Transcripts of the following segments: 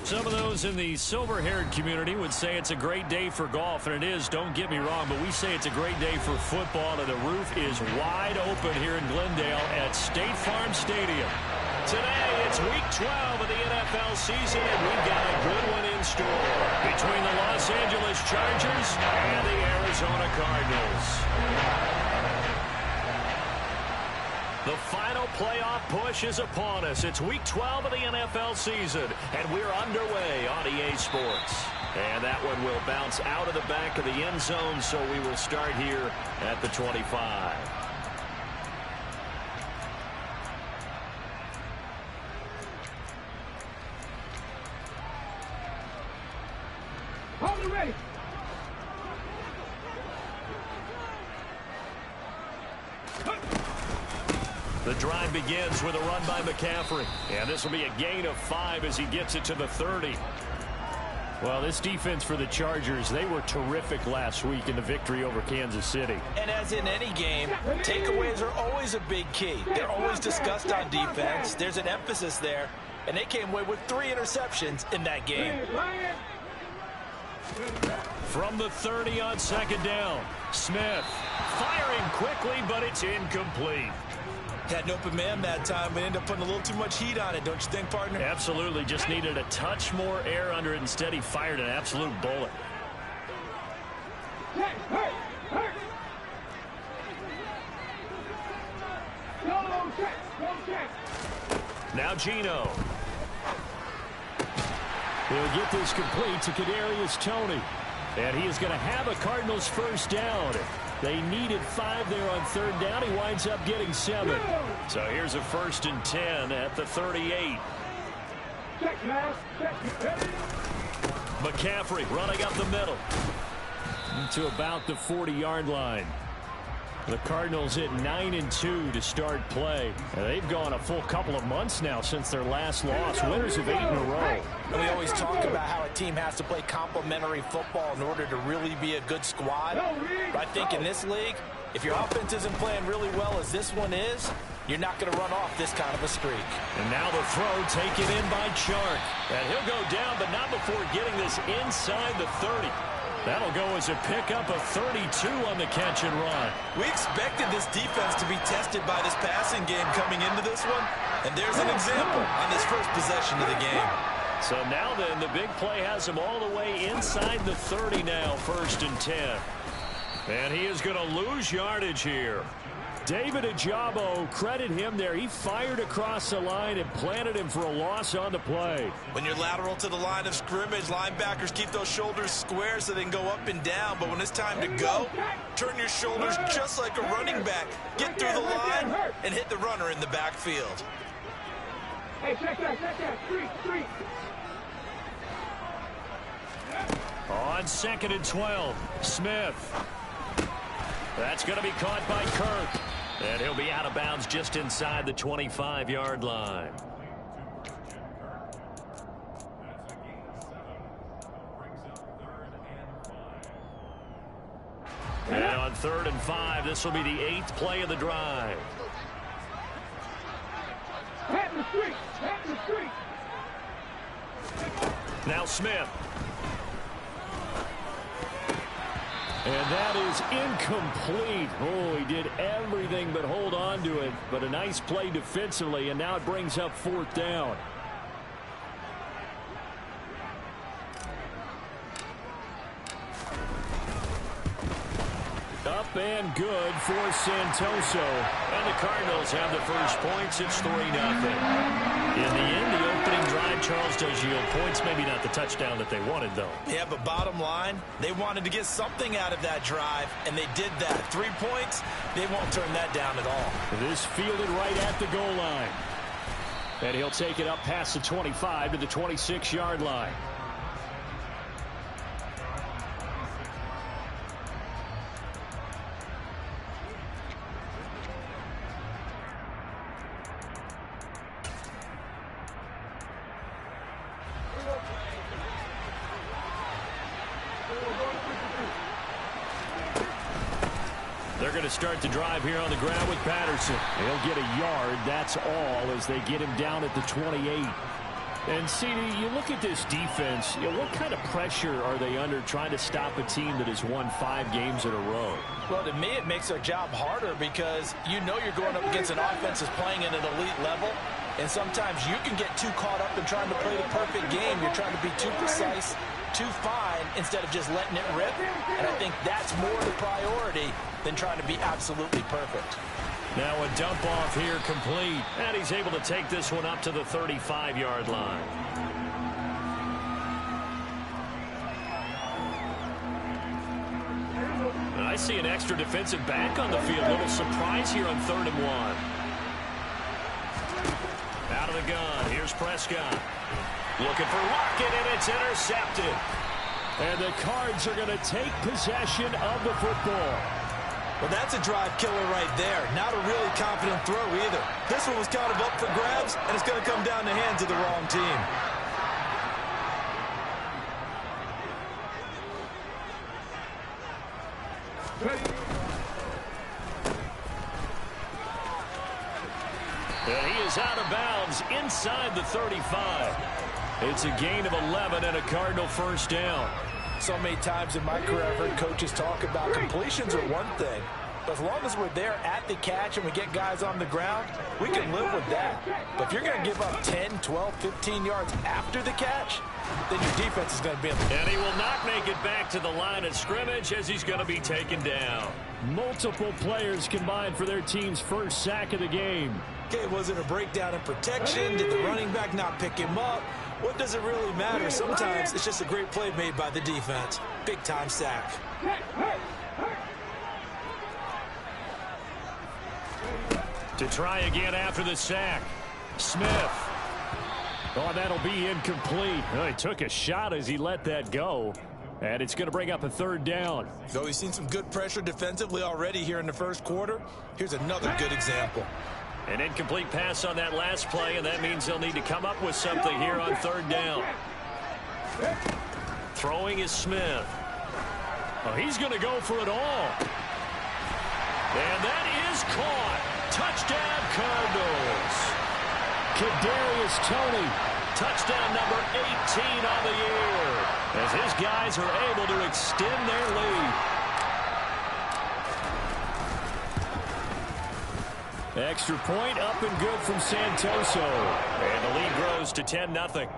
Some of those in the silver-haired community would say it's a great day for golf, and it is, don't get me wrong, but we say it's a great day for football, and the roof is wide open here in Glendale at State Farm Stadium. Today, it's Week 12 of the NFL season, and we've got a good one in store between the Los Angeles Chargers and the Arizona Cardinals. The final playoff push is upon us. It's Week 12 of the NFL season, and we're underway on EA Sports. And that one will bounce out of the back of the end zone, so we will start here at the 25. Hold it ready. The drive begins with a run by McCaffrey. And this will be a gain of 5 as he gets it to the 30. Well, this defense for the Chargers, they were terrific last week in the victory over Kansas City. And as in any game, takeaways are always a big key. They're always discussed on defense. There's an emphasis there. And they came away with 3 interceptions in that game. From the 30 on second down, Smith firing quickly, but it's incomplete. Had an open man that time, but ended up putting a little too much heat on it, don't you think, partner? Absolutely. Just needed a touch more air under it. Instead, he fired an absolute bullet. Now Geno. He'll get this complete to Kadarius Toney. And he is going to have a Cardinals first down. They needed 5 there on third down. He winds up getting 7. So here's a 1st and 10 at the 38. McCaffrey running up the middle to about the 40-yard line. The Cardinals hit 9-2 to start play. And they've gone a full couple of months now since their last loss. Winners of 8 in a row. And we always talk about how a team has to play complementary football in order to really be a good squad. But I think in this league, if your offense isn't playing really well as this one is, you're not going to run off this kind of a streak. And now the throw taken in by Chark. And he'll go down, but not before getting this inside the 30. That'll go as a pickup of 32 on the catch and run. We expected this defense to be tested by this passing game coming into this one. And there's an example on this first possession of the game. So now then, the big play has him all the way inside the 30 now, 1st and 10. And he is going to lose yardage here. David Ojabo, credit him there. He fired across the line and planted him for a loss on the play. When you're lateral to the line of scrimmage, linebackers keep those shoulders square so they can go up and down. But when it's time to go, turn your shoulders just like a running back. Get through the line and hit the runner in the backfield. Hey, check that. Street. On 2nd and 12, Smith. That's going to be caught by Kirk. And he'll be out of bounds just inside the 25-yard line. And on 3rd and 5, this will be the 8th play of the drive. Pat the street. Now Smith. And that is incomplete. Oh, he did everything but hold on to it. But a nice play defensively, and now it brings up 4th down. Up and good for Santoso. And the Cardinals have the first points. It's 3-0. In the end, the opening drive, Charles does yield points. Maybe not the touchdown that they wanted, though. Yeah, but bottom line, they wanted to get something out of that drive, and they did that. 3 points, they won't turn that down at all. This fielded right at the goal line. And he'll take it up past the 25 to the 26-yard line. They're going to start the drive here on the ground with Patterson. He'll get a yard, that's all, as they get him down at the 28. And, CD, you look at this defense, what kind of pressure are they under trying to stop a team that has won 5 games in a row? Well, to me, it makes their job harder because you know you're going up against an offense that's playing at an elite level, and sometimes you can get too caught up in trying to play the perfect game. You're trying to be too precise, too fine, instead of just letting it rip, and I think that's more the priority than trying to be absolutely perfect. Now a dump off here complete. And he's able to take this one up to the 35-yard line. And I see an extra defensive back on the field. A little surprise here on 3rd and 1. Out of the gun. Here's Prescott. Looking for Lockett, and it's intercepted. And the Cards are going to take possession of the football. Well, that's a drive killer right there. Not a really confident throw either. This one was kind of up for grabs, and it's going to come down the hands of the wrong team. And he is out of bounds inside the 35. It's a gain of 11 and a Cardinal first down. So many times in my career I've heard coaches talk about completions are one thing, but as long as we're there at the catch and we get guys on the ground, we can live with that. But if you're going to give up 10, 12, 15 yards after the catch, then your defense is going to be in the... And he will not make it back to the line of scrimmage as he's going to be taken down. Multiple players combined for their team's first sack of the game. Okay, was it a breakdown in protection? Did the running back not pick him up? What does it really matter? Sometimes it's just a great play made by the defense. Big-time sack. To try again after the sack. Smith. Oh, that'll be incomplete. Oh, he took a shot as he let that go. And it's going to bring up a 3rd down. Though we've seen some good pressure defensively already here in the first quarter, here's another good example. An incomplete pass on that last play, and that means they'll need to come up with something here on 3rd down. Throwing is Smith. Oh, he's going to go for it all. And that is caught. Touchdown, Cardinals. Kadarius Toney. Touchdown number 18 on the year. As his guys are able to extend their lead. Extra point up and good from Santoso. And the lead grows to 10-0.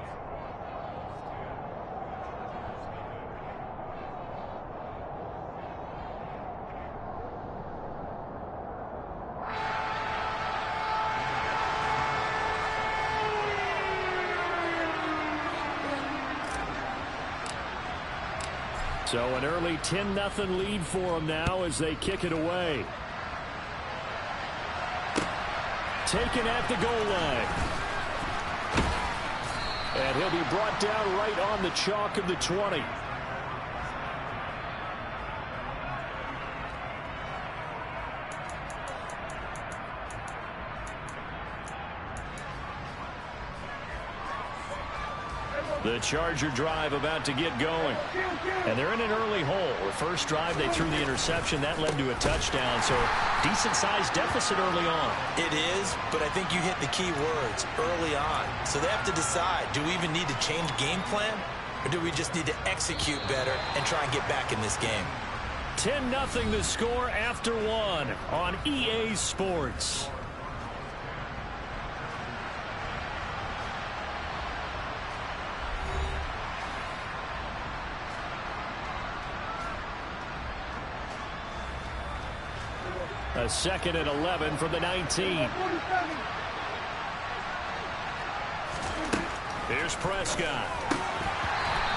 So an early 10-0 lead for them now as they kick it away. Taken at the goal line. And he'll be brought down right on the chalk of the 20. The Charger drive about to get going. And they're in an early hole. The first drive, they threw the interception. That led to a touchdown. So decent-sized deficit early on. It is, but I think you hit the key words, early on. So they have to decide, do we even need to change game plan? Or do we just need to execute better and try and get back in this game? 10-0 the score after 1 on EA Sports. A 2nd and 11 from the 19. Here's Prescott.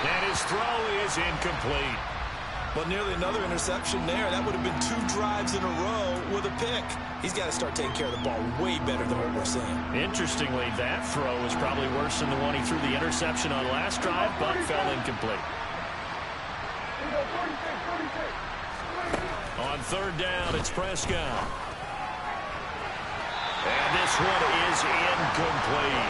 And his throw is incomplete. Well, nearly another interception there. That would have been 2 drives in a row with a pick. He's got to start taking care of the ball way better than what we're seeing. Interestingly, that throw was probably worse than the one he threw the interception on last drive, but fell incomplete. On 3rd down, it's Prescott. And this one is incomplete.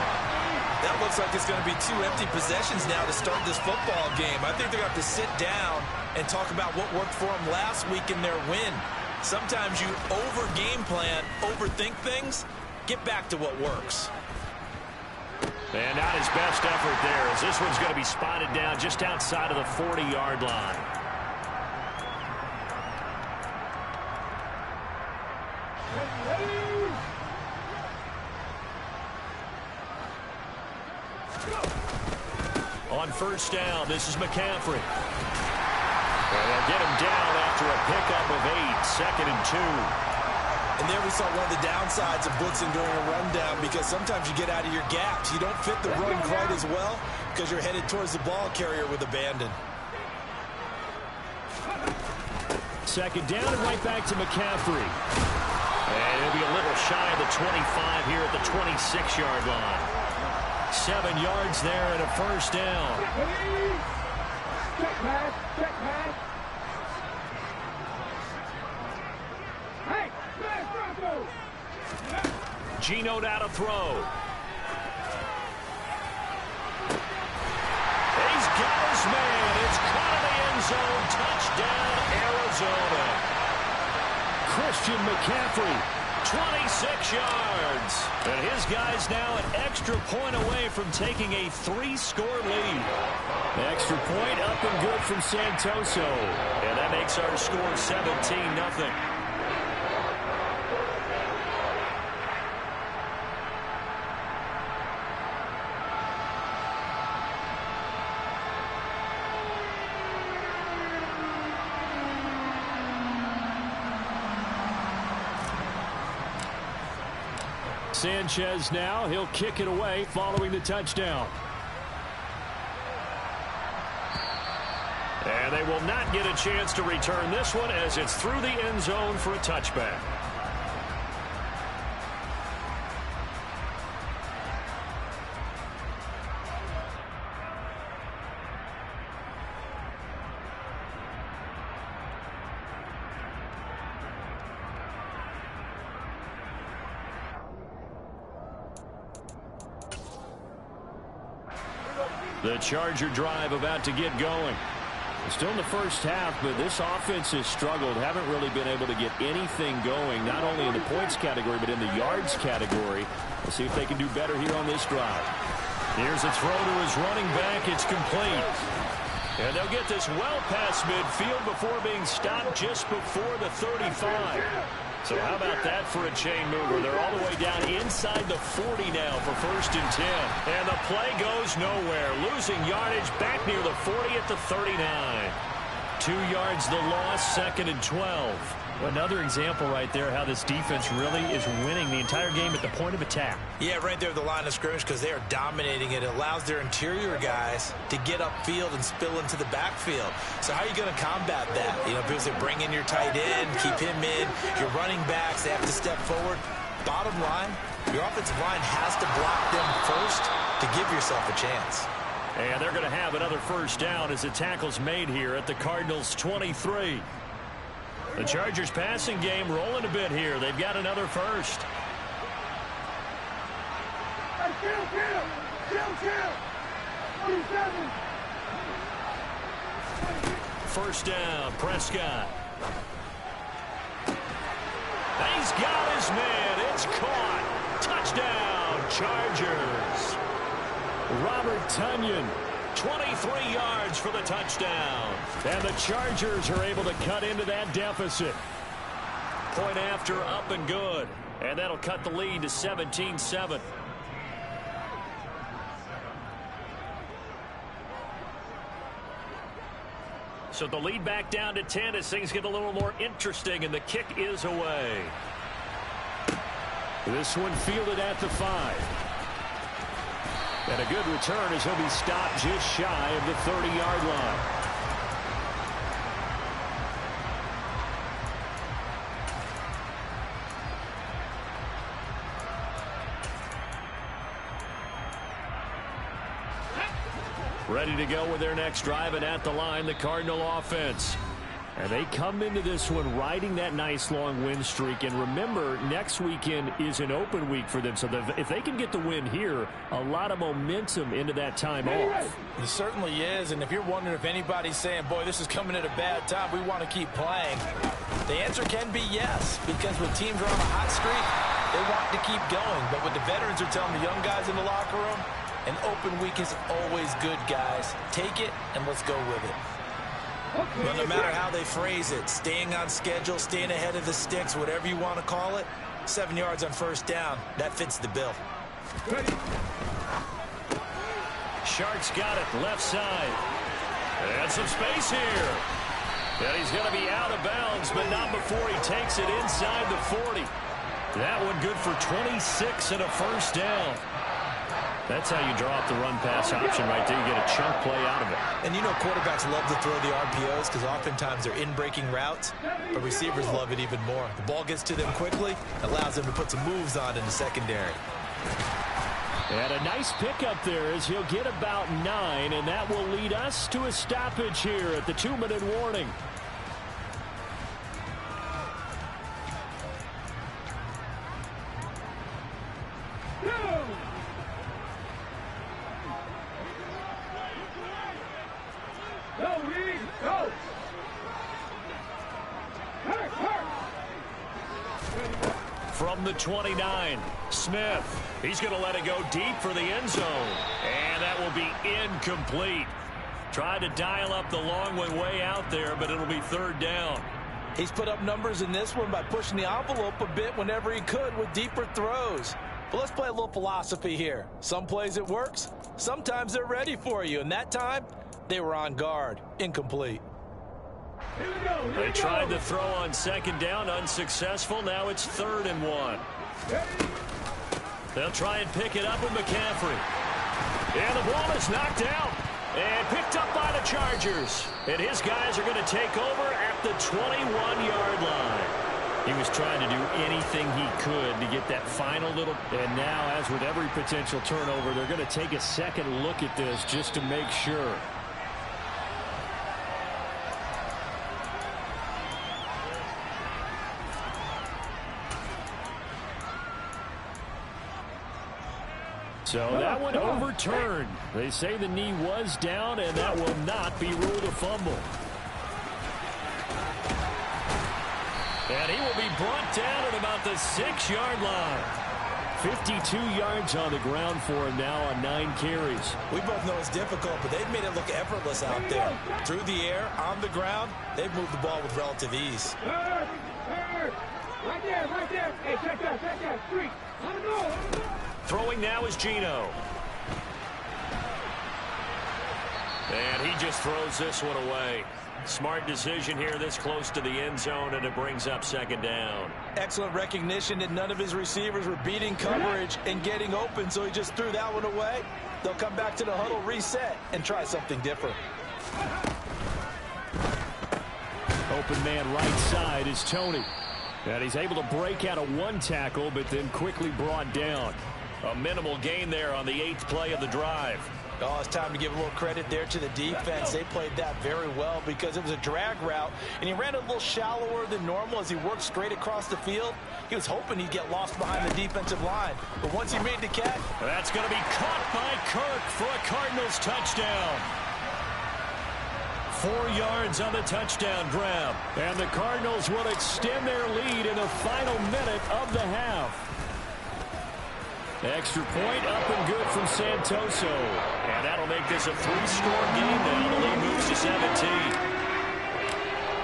That looks like it's going to be 2 empty possessions now to start this football game. I think they're going to have to sit down and talk about what worked for them last week in their win. Sometimes you over-game plan, overthink things. Get back to what works. And not his best effort there, as this one's going to be spotted down just outside of the 40-yard line. On first down, this is McCaffrey. And they'll get him down after a pickup of 8, 2nd and 2. And there we saw one of the downsides of blitzing during a rundown, because sometimes you get out of your gaps. You don't fit the run quite as well because you're headed towards the ball carrier with abandon. 2nd down and right back to McCaffrey. And it'll be a little shy of the 25 here at the 26-yard line. 7 yards there and a first down. Check pass, check pass. Hey, pass, Bronco. Geno now to throw. He's got his man. It's caught in the end zone. Touchdown, Arizona. Christian McCaffrey, 26 yards. And his guy's now an extra point away from taking a 3-score lead. The extra point up and good from Santoso. And that makes our score 17-0. Sanchez now, he'll kick it away following the touchdown. And they will not get a chance to return this one as it's through the end zone for a touchback. The Charger drive about to get going. Still in the first half, but this offense has struggled. Haven't really been able to get anything going, not only in the points category, but in the yards category. We'll see if they can do better here on this drive. Here's a throw to his running back. It's complete. And they'll get this well past midfield before being stopped just before the 35. So how about that for a chain mover? They're all the way down inside the 40 now for 1st and 10. And the play goes nowhere. Losing yardage back near the 40 at the 39. 2 yards the loss, 2nd and 12. Another example right there how this defense really is winning the entire game at the point of attack. Yeah, right there at the line of scrimmage, because they are dominating it. It allows their interior guys to get upfield and spill into the backfield. So how are you going to combat that? You know, because they bring in your tight end, keep him in. Your running backs, they have to step forward. Bottom line, your offensive line has to block them first to give yourself a chance. And they're going to have another first down as the tackle's made here at the Cardinals' 23. The Chargers passing game rolling a bit here. They've got another first. First down, Prescott. He's got his man. It's caught. Touchdown, Chargers. Robert Tonyan, 23 yards for the touchdown. And the Chargers are able to cut into that deficit. Point after, up and good. And that'll cut the lead to 17-7. So the lead back down to 10 as things get a little more interesting, and the kick is away. This one fielded at the 5. And a good return as he'll be stopped just shy of the 30-yard line. Ready to go with their next drive, and at the line, the Cardinal offense. And they come into this one riding that nice long win streak. And remember, next weekend is an open week for them. So if they can get the win here, a lot of momentum into that time off. It certainly is. And if you're wondering if anybody's saying, boy, this is coming at a bad time, we want to keep playing, the answer can be yes. Because when teams are on a hot streak, they want to keep going. But what the veterans are telling the young guys in the locker room, An open week is always good, guys. Take it and let's go with it. Well, no matter how they phrase it, staying on schedule, staying ahead of the sticks, whatever you want to call it, 7 yards on first down, that fits the bill. Sharks got it left side. And some space here. And he's going to be out of bounds, but not before he takes it inside the 40. That one good for 26 and a first down. That's how you draw up the run-pass option right there. You get a chunk play out of it. And you know quarterbacks love to throw the RPOs because oftentimes they're in-breaking routes, but receivers love it even more. The ball gets to them quickly, allows them to put some moves on in the secondary. And a nice pickup there as he'll get about 9, and that will lead us to a stoppage here at the 2-minute warning. From the 29, Smith. He's going to let it go deep for the end zone. And that will be incomplete. Tried to dial up the long one way out there, but it'll be third down. He's put up numbers in this one by pushing the envelope a bit whenever he could with deeper throws. But let's play a little philosophy here. Some plays it works. Sometimes they're ready for you. And that time, they were on guard. Incomplete. They tried to throw on second down, unsuccessful. Now it's 3rd and 1. They'll try and pick it up with McCaffrey. And the ball is knocked out and picked up by the Chargers. And his guys are going to take over at the 21-yard line. He was trying to do anything he could to get that final little. And now, as with every potential turnover, they're going to take a second look at this just to make sure. So that one overturned. They say the knee was down, and that will not be ruled a fumble. And he will be brought down at about the 6-yard line. 52 yards on the ground for him now on 9 carries. We both know it's difficult, but they've made it look effortless out there. Through the air, on the ground, they've moved the ball with relative ease. Right there, right there. Hey, check that, street. Let him go. Throwing now is Geno. And he just throws this one away. Smart decision here this close to the end zone, and it brings up second down. Excellent recognition that none of his receivers were beating coverage and getting open, so he just threw that one away. They'll come back to the huddle, reset, and try something different. Open man right side is Tony. And he's able to break out of 1 tackle, but then quickly brought down. A minimal gain there on the 8th play of the drive. Oh, it's time to give a little credit there to the defense. They played that very well because it was a drag route, and he ran a little shallower than normal as he worked straight across the field. He was hoping he'd get lost behind the defensive line, but once he made the catch. That's going to be caught by Kirk for a Cardinals touchdown. 4 yards on the touchdown grab, and the Cardinals will extend their lead in the final minute of the half. Extra point up and good from Santoso. And that'll make this a 3-score game now. The lead moves to 17.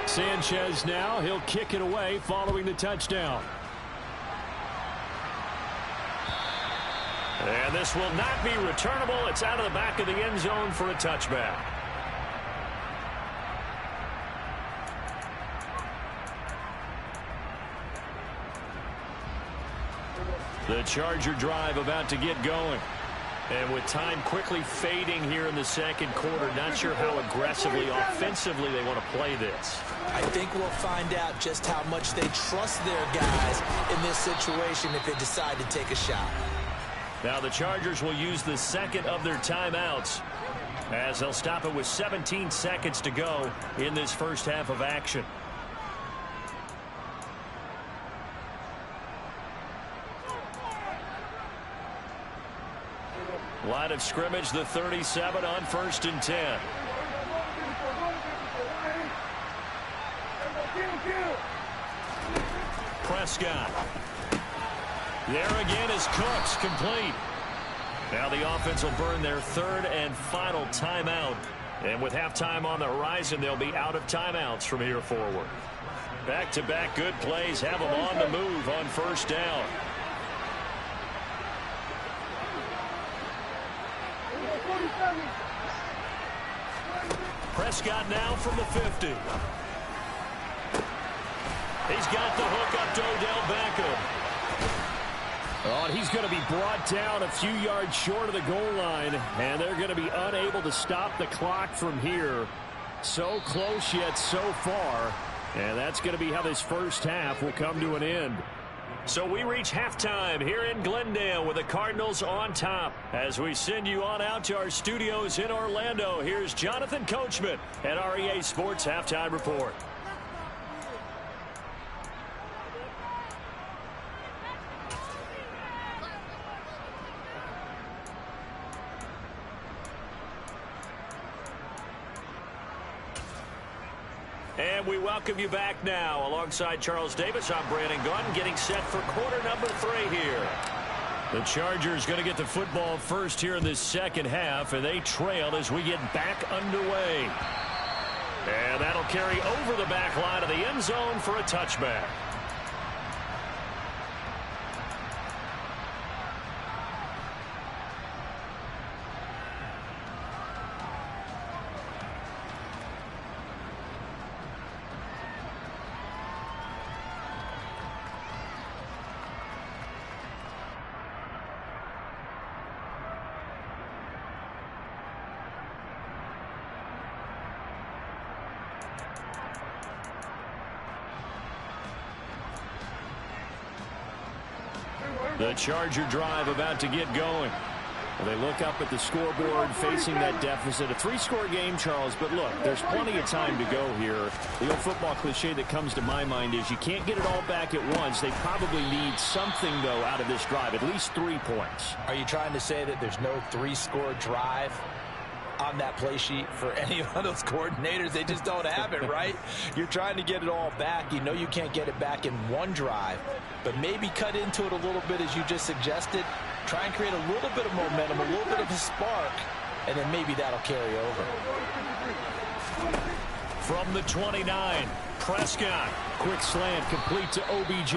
Sanchez now, he'll kick it away following the touchdown. And this will not be returnable. It's out of the back of the end zone for a touchback. The Charger drive about to get going. And with time quickly fading here in the second quarter, not sure how aggressively, offensively they want to play this. I think we'll find out just how much they trust their guys in this situation if they decide to take a shot. Now the Chargers will use the second of their timeouts as they'll stop it with 17 seconds to go in this first half of action. Line of scrimmage, the 37 on 1st and 10. Prescott. There again is Cooks, complete. Now the offense will burn their third and final timeout. And with halftime on the horizon, they'll be out of timeouts from here forward. Back-to-back good plays have them on the move on first down. Prescott now from the 50. He's got the hook up to Odell Beckham. Oh, and he's going to be brought down a few yards short of the goal line, and they're going to be unable to stop the clock from here. So close yet so far, and that's going to be how this first half will come to an end. So we reach halftime here in Glendale with the Cardinals on top. As we send you on out to our studios in Orlando, here's Jonathan Coachman at REA Sports Halftime Report. And we welcome you back now. Alongside Charles Davis, I'm Brandon Gunn, getting set for quarter number 3 here. The Chargers going to get the football first here in this second half, and they trail as we get back underway. And that'll carry over the back line of the end zone for a touchback. The Charger drive about to get going. Well, they look up at the scoreboard facing that deficit. A 3-score game, Charles, but look, there's plenty of time to go here. The old football cliche that comes to my mind is you can't get it all back at once. They probably need something, though, out of this drive, at least 3 points. Are you trying to say that there's no 3-score drive on that play sheet for any of those coordinators? They just don't have it, right? You're trying to get it all back. You know you can't get it back in one drive, but maybe cut into it a little bit as you just suggested. Try and create a little bit of momentum, a little bit of a spark, and then maybe that'll carry over. From the 29, Prescott. Quick slant complete to OBJ.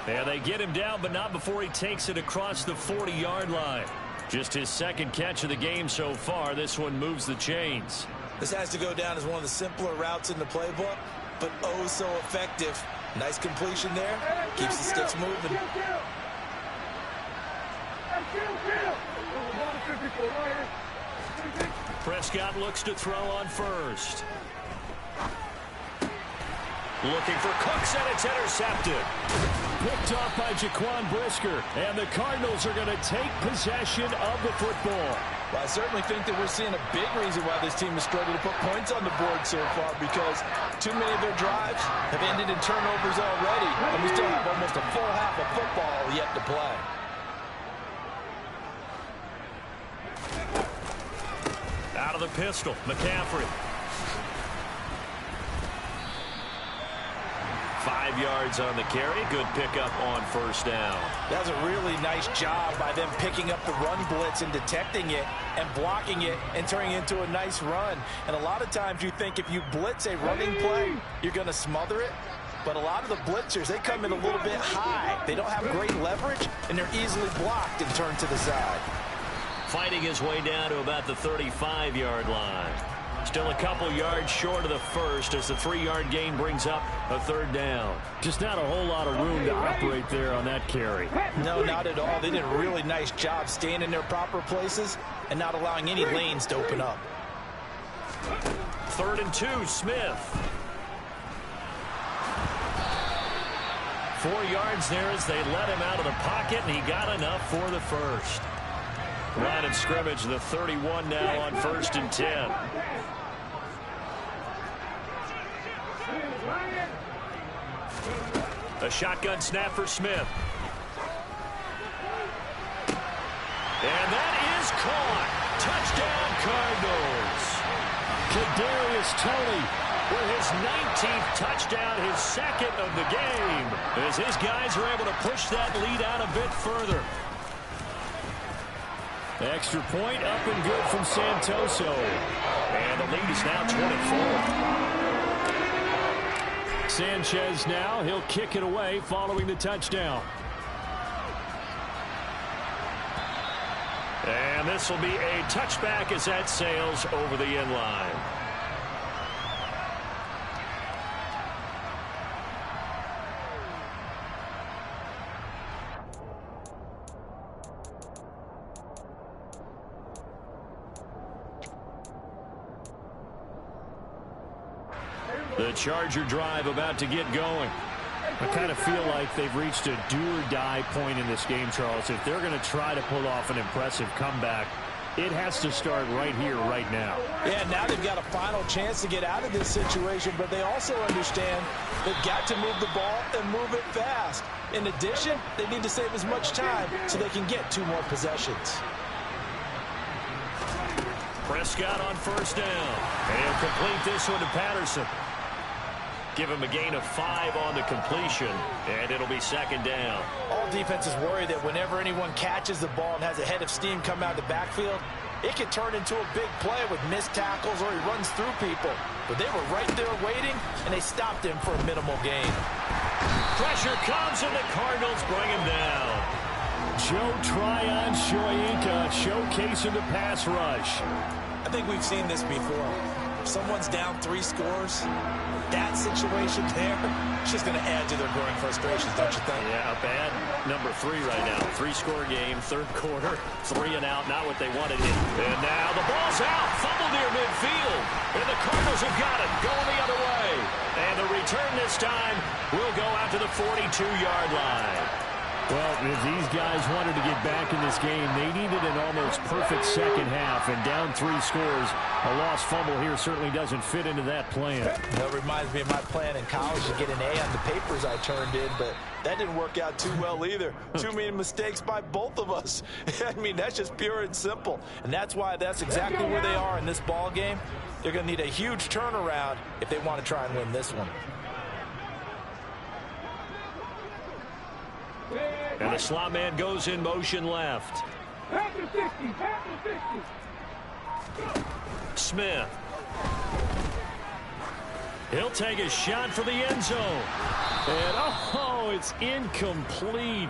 And they get him down, but not before he takes it across the 40-yard line. Just his second catch of the game so far. This one moves the chains. This has to go down as one of the simpler routes in the playbook, but oh so effective. Nice completion there. Keeps the sticks moving. Prescott looks to throw on first. Looking for Cooks, and it's intercepted. Picked off by Jaquan Brisker, and the Cardinals are going to take possession of the football. Well, I certainly think that we're seeing a big reason why this team has struggled to put points on the board so far, because too many of their drives have ended in turnovers already, and we still have almost a full half of football yet to play. Out of the pistol, McCaffrey. 5 yards on the carry. Good pickup on first down. That was a really nice job by them picking up the run blitz and detecting it and blocking it and turning it into a nice run. And a lot of times you think if you blitz a running play, you're going to smother it. But a lot of the blitzers, they come in a little bit high. They don't have great leverage, and they're easily blocked and turned to the side. Fighting his way down to about the 35-yard line. Still a couple yards short of the first as the 3-yard gain brings up a third down. Just not a whole lot of room to operate there on that carry. No, not at all. They did a really nice job staying in their proper places and not allowing any lanes to open up. 3rd and 2, Smith. 4 yards there as they let him out of the pocket, and he got enough for the first. Line of scrimmage, the 31 now on 1st and 10. A shotgun snap for Smith. And that is caught. Touchdown, Cardinals. Kadarius Toney with his 19th touchdown, his second of the game, as his guys are able to push that lead out a bit further. Extra point up and good from Santoso. And the lead is now 24. Sanchez now, he'll kick it away following the touchdown. And this will be a touchback as that sails over the end line. The Charger drive about to get going. I kind of feel like they've reached a do-or-die point in this game, Charles. If they're going to try to pull off an impressive comeback, it has to start right here, right now. Yeah, now they've got a final chance to get out of this situation, but they also understand they've got to move the ball and move it fast. In addition, they need to save as much time so they can get 2 more possessions. Prescott on first down. And he'll complete this one to Patterson. Give him a gain of 5 on the completion, and it'll be second down. All defenses worry that whenever anyone catches the ball and has a head of steam come out of the backfield, it can turn into a big play with missed tackles or he runs through people. But they were right there waiting, and they stopped him for a minimal gain. Pressure comes, and the Cardinals bring him down. Joe Tryon-Shoyinka showcasing the pass rush. I think we've seen this before. If someone's down 3 scores, that situation there, it's just going to add to their growing frustrations, don't you think? Yeah, bad number 3 right now. 3-score game, third quarter, 3 and out, not what they wanted. And now the ball's out, fumble near midfield. And the Cardinals have got it, going the other way. And the return this time will go out to the 42-yard line. Well, if these guys wanted to get back in this game, they needed an almost perfect second half, and down 3 scores. A lost fumble here certainly doesn't fit into that plan. That reminds me of my plan in college to get an A on the papers I turned in, but that didn't work out too well either. Too many mistakes by both of us. I mean, that's just pure and simple, and that's why that's exactly where they are in this ball game. They're going to need a huge turnaround if they want to try and win this one. And the slot man goes in motion left. Smith. He'll take a shot for the end zone. And, oh, it's incomplete.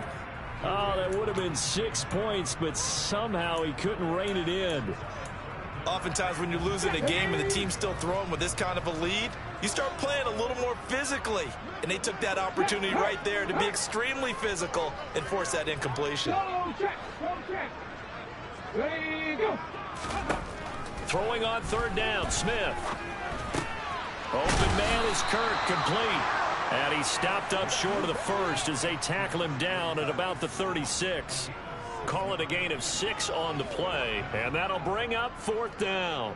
Oh, that would have been 6 points, but somehow he couldn't rein it in. Oftentimes when you're losing a game and the team's still throwing with this kind of a lead, you start playing a little more physically. And they took that opportunity right there to be extremely physical and force that incompletion. Throwing on third down, Smith. Open man is Kirk, complete. And he stopped up short of the first as they tackle him down at about the 36. Call it a gain of 6 on the play, and that'll bring up fourth down.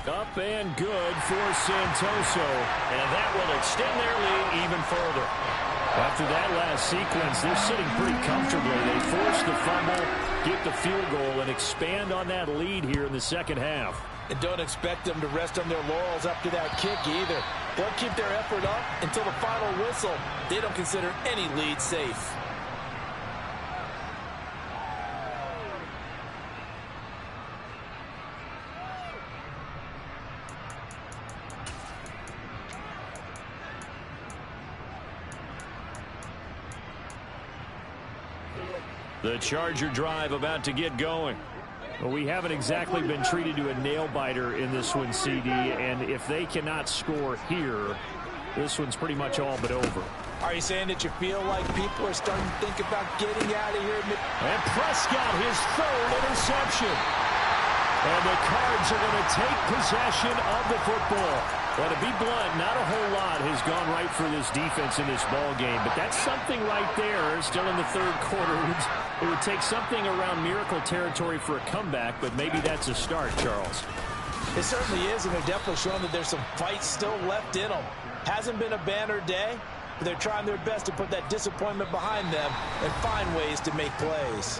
Up and good for Santoso, and that will extend their lead even further. After that last sequence, they're sitting pretty comfortably. They force the fumble, get the field goal, and expand on that lead here in the second half. And don't expect them to rest on their laurels after that kick either. They'll keep their effort up until the final whistle. They don't consider any lead safe. The Charger drive about to get going. Well, we haven't exactly been treated to a nail-biter in this one, CD, and if they cannot score here, this one's pretty much all but over. Are you saying that you feel like people are starting to think about getting out of here? And Prescott, his third interception. And the Cards are going to take possession of the football. Well, to be blunt, not a whole lot has gone right for this defense in this ball game, but that's something right there. Still in the third quarter. It would take something around miracle territory for a comeback, but maybe that's a start, Charles. It certainly is, and they're definitely showing that there's some fight still left in them. Hasn't been a banner day, but they're trying their best to put that disappointment behind them and find ways to make plays.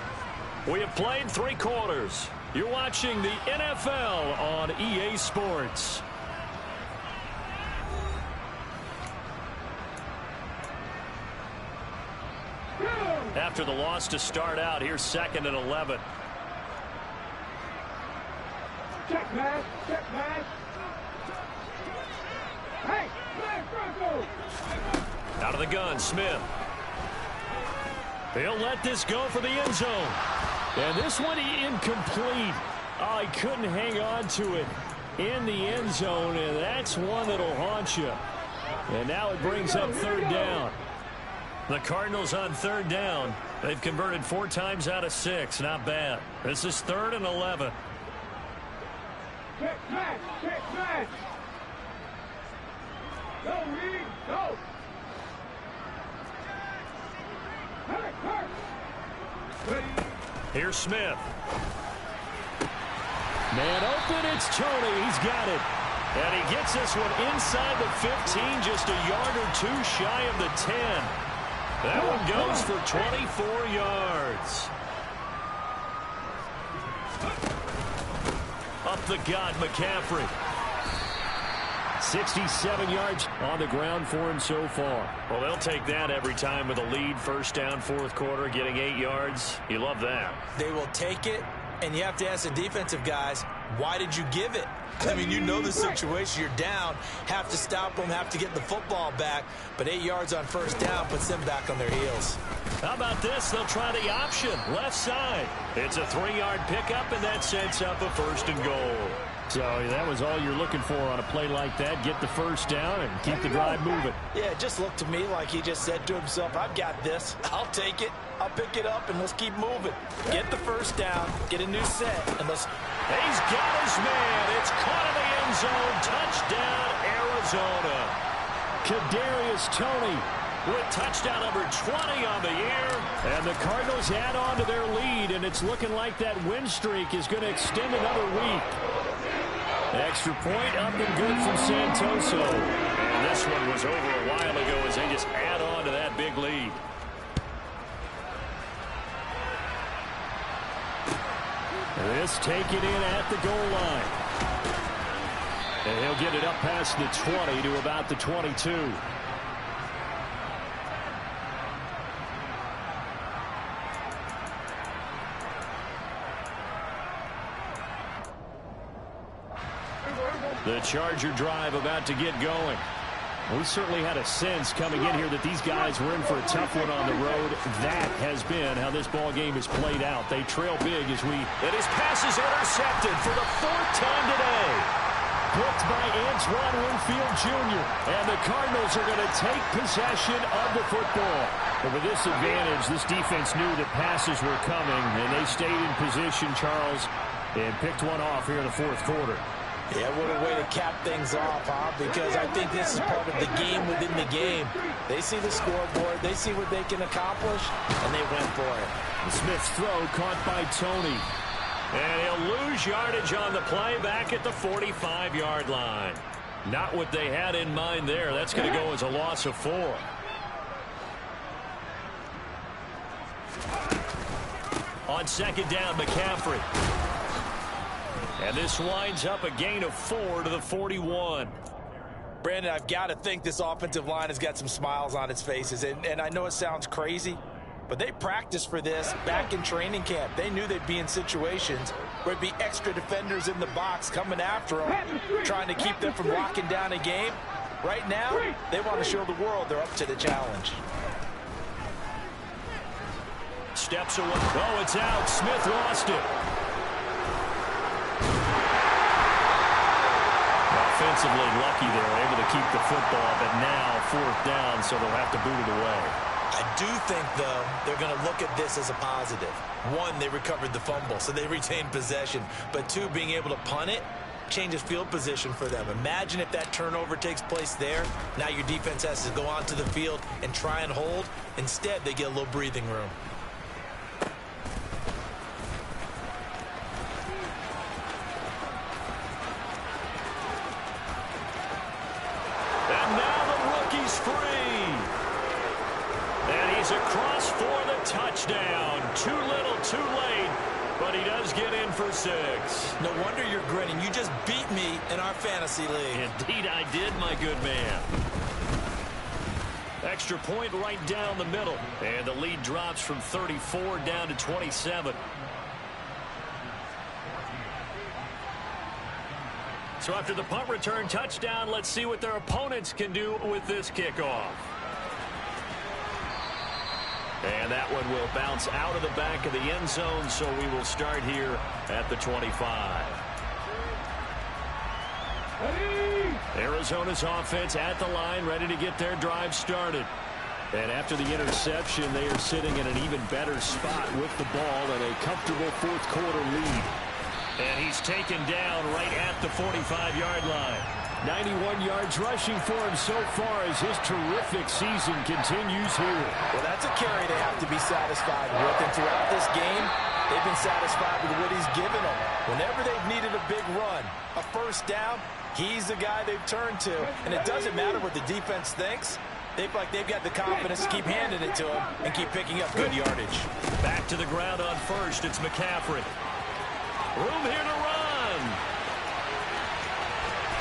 We have played 3 quarters. You're watching the NFL on EA Sports. after the loss to start out. Here's 2nd and 11. Check pass. Check pass. Hey, man, Bronco. Out of the gun, Smith. He'll let this go for the end zone. And this one incomplete. Oh, he couldn't hang on to it in the end zone, and that's one that'll haunt you. And now it brings up 3rd down. The Cardinals on 3rd down. They've converted 4 times out of 6. Not bad. This is 3rd and 11. Check match. Check match. Go, Reed. Go. Here's Smith. Man open, it's Tony. He's got it. And he gets this one inside the 15, just a yard or 2 shy of the 10. That one goes for 24 yards. Up the gut, McCaffrey. 67 yards on the ground for him so far. Well, they'll take that every time with a lead. 1st down, 4th quarter, getting 8 yards. You love that. They will take it, and you have to ask the defensive guys, why did you give it? I mean, you know the situation. You're down, have to stop them, have to get the football back, but 8 yards on 1st down puts them back on their heels. How about this? They'll try the option, left side. It's a 3-yard pickup, and that sets up a 1st and goal. So that was all you're looking for on a play like that. Get the 1st down and keep the drive moving. Yeah, it just looked to me like he just said to himself, I've got this. I'll take it. I'll pick it up, and let's keep moving. Get the 1st down, get a new set, and let's... He's got his man. It's caught in the end zone. Touchdown, Arizona. Kadarius Toney with touchdown number 20 on the year. And the Cardinals add on to their lead, and it's looking like that win streak is going to extend another week. Extra point up and good from Santoso. And this one was over a while ago as they just add on to that big lead. This taken in at the goal line. And he'll get it up past the 20 to about the 22. The Charger drive about to get going. We certainly had a sense coming in here that these guys were in for a tough one on the road. That has been how this ball game is played out. They trail big as we... And his pass is intercepted for the 4th time today. Picked by Antoine Winfield Jr. And the Cardinals are going to take possession of the football. But with this advantage, this defense knew that passes were coming, and they stayed in position, Charles, and picked one off here in the 4th quarter. Yeah, what a way to cap things off, huh? Because I think this is part of the game within the game. They see the scoreboard, they see what they can accomplish, and they went for it. Smith's throw caught by Toney. And he'll lose yardage on the play back at the 45-yard line. Not what they had in mind there. That's going to go as a loss of 4. On 2nd down, McCaffrey. And this winds up a gain of 4 to the 41. Brandon, I've got to think this offensive line has got some smiles on its faces. And I know it sounds crazy, but they practiced for this back in training camp. They knew they'd be in situations where it'd be extra defenders in the box coming after them, trying to keep them from locking down a game. Right now, they want to show the world they're up to the challenge. Steps away. Oh, it's out. Smith lost it. Offensively lucky they're able to keep the football, but now 4th down, so they'll have to boot it away. I do think, though, they're going to look at this as a positive. 1, they recovered the fumble, so they retained possession. But 2, being able to punt it changes field position for them. Imagine if that turnover takes place there. Now your defense has to go onto the field and try and hold. Instead, they get a little breathing room. Across for the touchdown. Too little, too late, but he does get in for 6. No wonder you're grinning. You just beat me in our fantasy league. Indeed I did, my good man. Extra point right down the middle. And the lead drops from 34 down to 27. So after the punt return touchdown, let's see what their opponents can do with this kickoff. And that one will bounce out of the back of the end zone, so we will start here at the 25. Arizona's offense at the line, ready to get their drive started. And after the interception, they are sitting in an even better spot with the ball and a comfortable fourth quarter lead. And he's taken down right at the 45-yard line. 91 yards rushing for him so far as his terrific season continues here. Well, that's a carry they have to be satisfied with. And throughout this game, they've been satisfied with what he's given them. Whenever they've needed a big run, a first down, he's the guy they've turned to. And it doesn't matter what the defense thinks. They feel like they've got the confidence to keep handing it to him and keep picking up good yardage. Back to the ground on first. It's McCaffrey. Room here to run.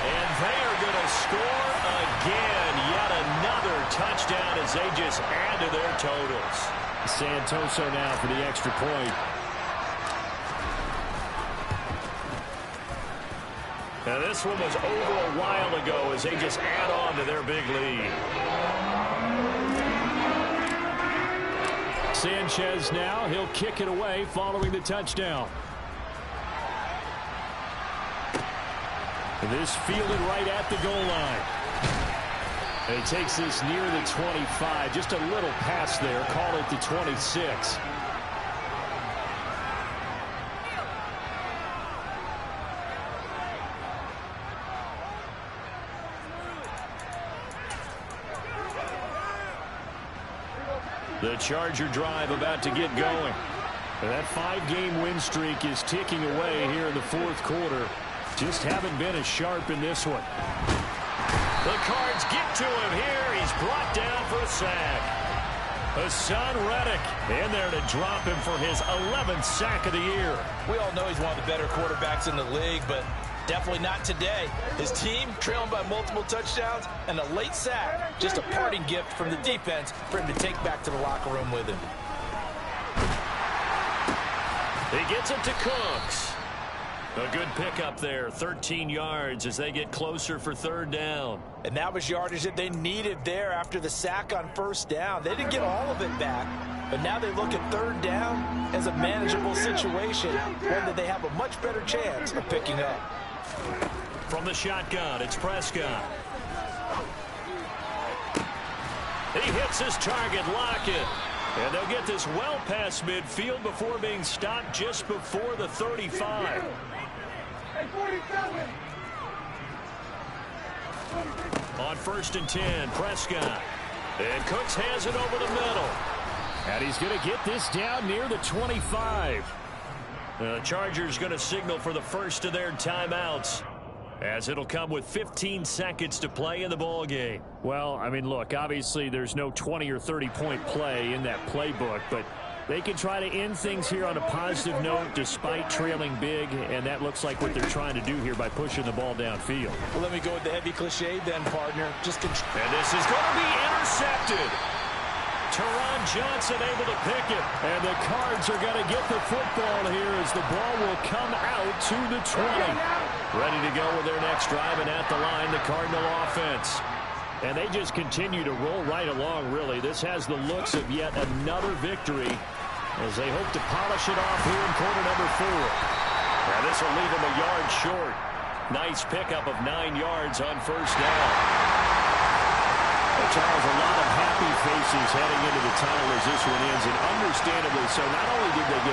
And they are going to score again. Yet another touchdown as they just add to their totals. Santoso now for the extra point. Now this one was over a while ago as they just add on to their big lead. Sanchez now. He'll kick it away following the touchdown. This fielded right at the goal line. And he takes this near the 25. Just a little pass there. Call it the 26. The Charger drive about to get going. And that 5-game win streak is ticking away here in the fourth quarter. Just haven't been as sharp in this one. The Cards get to him here. He's brought down for a sack. Hassan Reddick in there to drop him for his 11th sack of the year. We all know he's one of the better quarterbacks in the league, but definitely not today. His team trailing by multiple touchdowns and a late sack. Just a parting gift from the defense for him to take back to the locker room with him. He gets it to Cooks. A good pickup there, 13 yards as they get closer for third down. And that was yardage that they needed there after the sack on first down. They didn't get all of it back, but now they look at third down as a manageable situation, one that they have a much better chance of picking up. From the shotgun, it's Prescott. He hits his target, Lockett. And they'll get this well past midfield before being stopped just before the 35. On 1st and 10, Prescott. And Cooks has it over the middle. And he's going to get this down near the 25. The Chargers going to signal for the first of their timeouts, as it'll come with 15 seconds to play in the ball game. Well, I mean, look, obviously there's no 20 or 30-point play in that playbook, but they can try to end things here on a positive note despite trailing big, and that looks like what they're trying to do here by pushing the ball downfield. Well, let me go with the heavy cliche then, partner. And this is going to be intercepted. Teron Johnson able to pick it. And the Cards are going to get the football here as the ball will come out to the 20. Ready to go with their next drive, and at the line, the Cardinal offense. And they just continue to roll right along, really. This has the looks of yet another victory as they hope to polish it off here in quarter number 4. Now this will leave them a yard short. Nice pickup of 9 yards on first down. Charles, a lot of happy faces heading into the tunnel as this one ends, and understandably so. Not only did they get